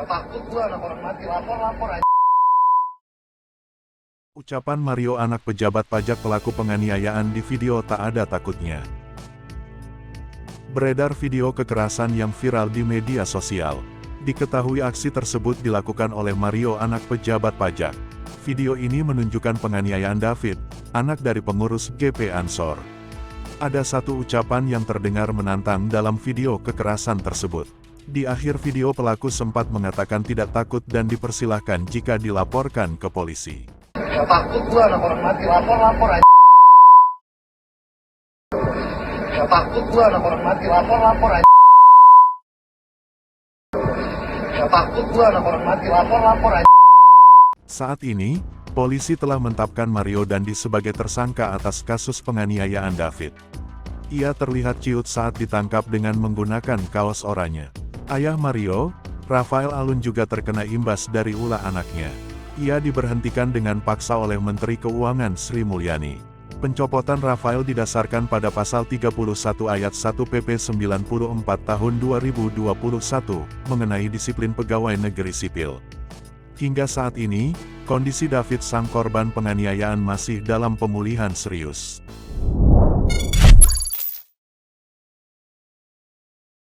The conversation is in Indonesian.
Gak takut gua anak orang mati, lapor aja. Ucapan Mario anak pejabat pajak pelaku penganiayaan di video tak ada takutnya. Beredar video kekerasan yang viral di media sosial. Diketahui aksi tersebut dilakukan oleh Mario anak pejabat pajak. Video ini menunjukkan penganiayaan David, anak dari pengurus GP Ansor. Ada satu ucapan yang terdengar menantang dalam video kekerasan tersebut. Di akhir video pelaku sempat mengatakan tidak takut dan dipersilahkan jika dilaporkan ke polisi. Gak takut gua anak orang mati, lapor aja. Gak takut gua anak orang mati, lapor aja. Gak takut gua anak orang mati, lapor aja. Saat ini, polisi telah menetapkan Mario Dandi sebagai tersangka atas kasus penganiayaan David. Ia terlihat ciut saat ditangkap dengan menggunakan kaos oranye. Ayah Mario, Rafael Alun juga terkena imbas dari ulah anaknya. Ia diberhentikan dengan paksa oleh Menteri Keuangan Sri Mulyani. Pencopotan Rafael didasarkan pada pasal 31 ayat 1 PP 94 tahun 2021 mengenai disiplin pegawai negeri sipil. Hingga saat ini, kondisi David sang korban penganiayaan masih dalam pemulihan serius.